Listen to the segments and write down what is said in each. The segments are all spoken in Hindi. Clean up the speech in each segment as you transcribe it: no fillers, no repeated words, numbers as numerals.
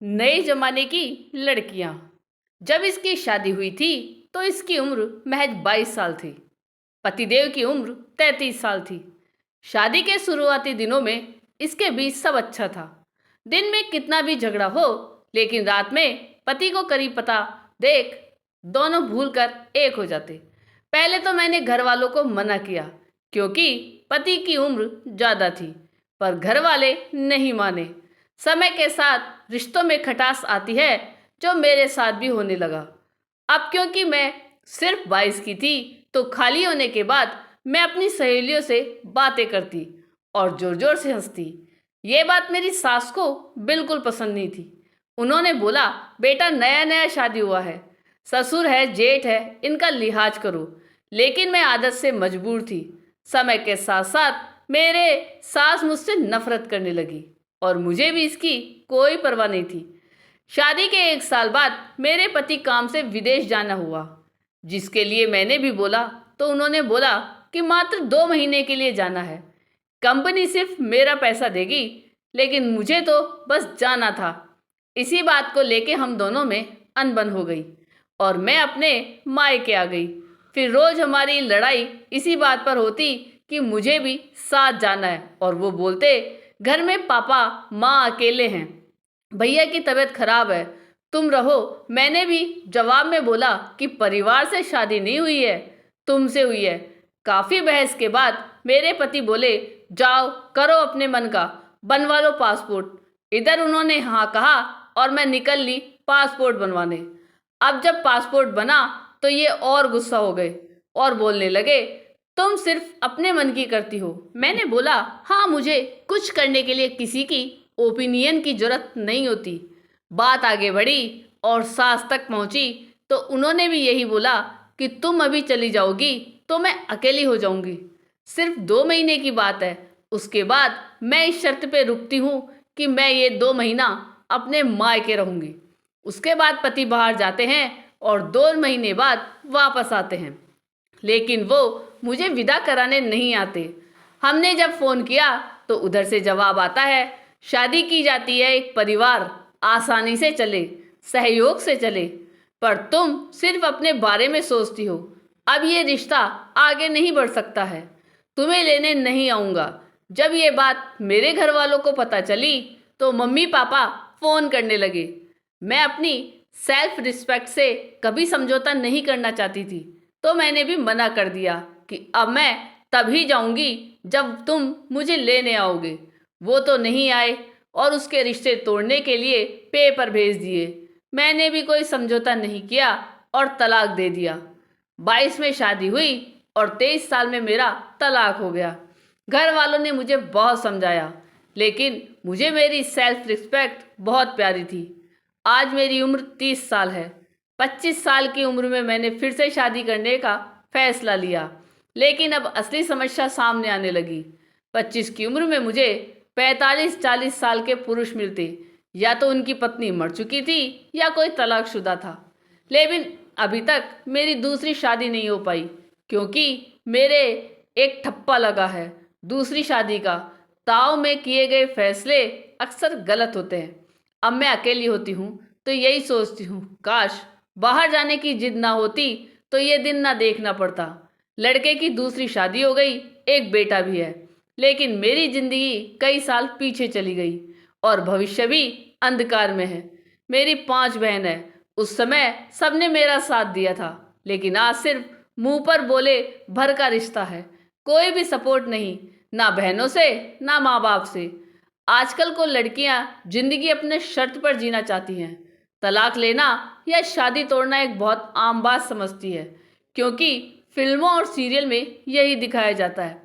नए जमाने की लड़कियां। जब इसकी शादी हुई थी तो इसकी उम्र महज 22 साल थी। पतिदेव की उम्र 33 साल थी। शादी के शुरुआती दिनों में इसके बीच सब अच्छा था। दिन में कितना भी झगड़ा हो, लेकिन रात में पति को करीब पता देख दोनों भूलकर एक हो जाते। पहले तो मैंने घर वालों को मना किया, क्योंकि पति की उम्र ज़्यादा थी, पर घर वाले नहीं माने। समय के साथ रिश्तों में खटास आती है, जो मेरे साथ भी होने लगा। अब क्योंकि मैं सिर्फ 22 की थी, तो खाली होने के बाद मैं अपनी सहेलियों से बातें करती और जोर जोर से हंसती। ये बात मेरी सास को बिल्कुल पसंद नहीं थी। उन्होंने बोला, बेटा नया नया शादी हुआ है, ससुर है जेठ है, इनका लिहाज करो। लेकिन मैं आदत से मजबूर थी। समय के साथ साथ मेरे सास मुझसे नफरत करने लगी और मुझे भी इसकी कोई परवाह नहीं थी। शादी के 1 साल बाद मेरे पति काम से विदेश जाना हुआ, जिसके लिए मैंने भी बोला तो उन्होंने बोला कि मात्र 2 महीने के लिए जाना है। कंपनी सिर्फ मेरा पैसा देगी, लेकिन मुझे तो बस जाना था। इसी बात को लेके हम दोनों में अनबन हो गई और मैं अपने मायके आ गई। फिर रोज हमारी लड़ाई इसी बात पर होती कि मुझे भी साथ जाना है, और वो बोलते घर में पापा माँ अकेले हैं, भैया की तबीयत खराब है, तुम रहो। मैंने भी जवाब में बोला कि परिवार से शादी नहीं हुई है, तुमसे हुई है। काफ़ी बहस के बाद मेरे पति बोले, जाओ करो अपने मन का, बनवा लो पासपोर्ट। इधर उन्होंने हाँ कहा और मैं निकल ली पासपोर्ट बनवाने। अब जब पासपोर्ट बना तो ये और गुस्सा हो गए और बोलने लगे, तुम सिर्फ अपने मन की करती हो। मैंने बोला, हाँ, मुझे कुछ करने के लिए किसी की ओपिनियन की जरूरत नहीं होती। बात आगे बढ़ी और सास तक पहुंची तो उन्होंने भी यही बोला कि तुम अभी चली जाओगी तो मैं अकेली हो जाऊंगी। सिर्फ 2 महीने की बात है। उसके बाद मैं इस शर्त पे रुकती हूँ कि मैं ये 2 महीना अपने मायके रहूंगी। उसके बाद पति बाहर जाते हैं और 2 महीने बाद वापस आते हैं, लेकिन वो मुझे विदा कराने नहीं आते। हमने जब फ़ोन किया तो उधर से जवाब आता है, शादी की जाती है एक परिवार आसानी से चले, सहयोग से चले, पर तुम सिर्फ अपने बारे में सोचती हो। अब ये रिश्ता आगे नहीं बढ़ सकता है, तुम्हें लेने नहीं आऊँगा। जब ये बात मेरे घर वालों को पता चली तो मम्मी पापा फ़ोन करने लगे। मैं अपनी सेल्फ रिस्पेक्ट से कभी समझौता नहीं करना चाहती थी, तो मैंने भी मना कर दिया कि अब मैं तभी जाऊंगी जब तुम मुझे लेने आओगे। वो तो नहीं आए और उसके रिश्ते तोड़ने के लिए पेपर भेज दिए। मैंने भी कोई समझौता नहीं किया और तलाक दे दिया। 22 में शादी हुई और 23 साल में मेरा तलाक हो गया। घर वालों ने मुझे बहुत समझाया, लेकिन मुझे मेरी सेल्फ रिस्पेक्ट बहुत प्यारी थी। आज मेरी उम्र 30 साल है। 25 साल की उम्र में मैंने फिर से शादी करने का फैसला लिया, लेकिन अब असली समस्या सामने आने लगी। 25 की उम्र में मुझे 45-40 साल के पुरुष मिलते, या तो उनकी पत्नी मर चुकी थी या कोई तलाकशुदा था। लेकिन अभी तक मेरी दूसरी शादी नहीं हो पाई, क्योंकि मेरे एक ठप्पा लगा है दूसरी शादी का। ताव में किए गए फैसले अक्सर गलत होते हैं। अब मैं अकेली होती हूँ तो यही सोचती हूँ, काश बाहर जाने की जिद ना होती तो ये दिन ना देखना पड़ता। लड़के की दूसरी शादी हो गई, एक बेटा भी है, लेकिन मेरी जिंदगी कई साल पीछे चली गई और भविष्य भी अंधकार में है। मेरी 5 बहन है। उस समय सबने मेरा साथ दिया था, लेकिन आज सिर्फ मुंह पर बोले भर का रिश्ता है। कोई भी सपोर्ट नहीं, ना बहनों से ना माँ बाप से। आजकल को लड़कियां जिंदगी अपने शर्त पर जीना चाहती हैं। तलाक लेना या शादी तोड़ना एक बहुत आम बात समझती है, क्योंकि फिल्मों और सीरियल में यही दिखाया जाता है।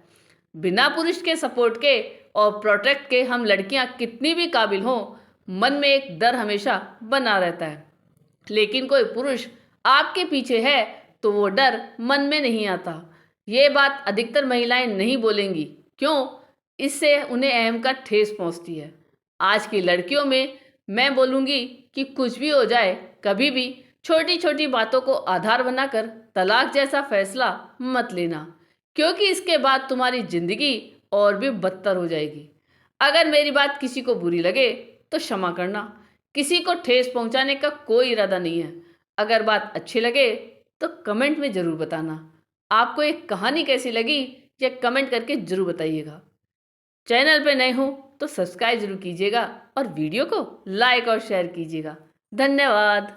बिना पुरुष के सपोर्ट के और प्रोटेक्ट के हम लड़कियां कितनी भी काबिल हों, मन में एक डर हमेशा बना रहता है। लेकिन कोई पुरुष आपके पीछे है तो वो डर मन में नहीं आता। ये बात अधिकतर महिलाएं नहीं बोलेंगी, क्यों? इससे उन्हें अहम का ठेस पहुंचती है। आज की लड़कियों में मैं बोलूँगी कि कुछ भी हो जाए, कभी भी छोटी छोटी बातों को आधार बनाकर तलाक जैसा फैसला मत लेना, क्योंकि इसके बाद तुम्हारी जिंदगी और भी बदतर हो जाएगी। अगर मेरी बात किसी को बुरी लगे तो क्षमा करना, किसी को ठेस पहुंचाने का कोई इरादा नहीं है। अगर बात अच्छी लगे तो कमेंट में ज़रूर बताना। आपको एक कहानी कैसी लगी ये कमेंट करके ज़रूर बताइएगा। चैनल पे नए हो तो सब्सक्राइब ज़रूर कीजिएगा और वीडियो को लाइक और शेयर कीजिएगा। धन्यवाद।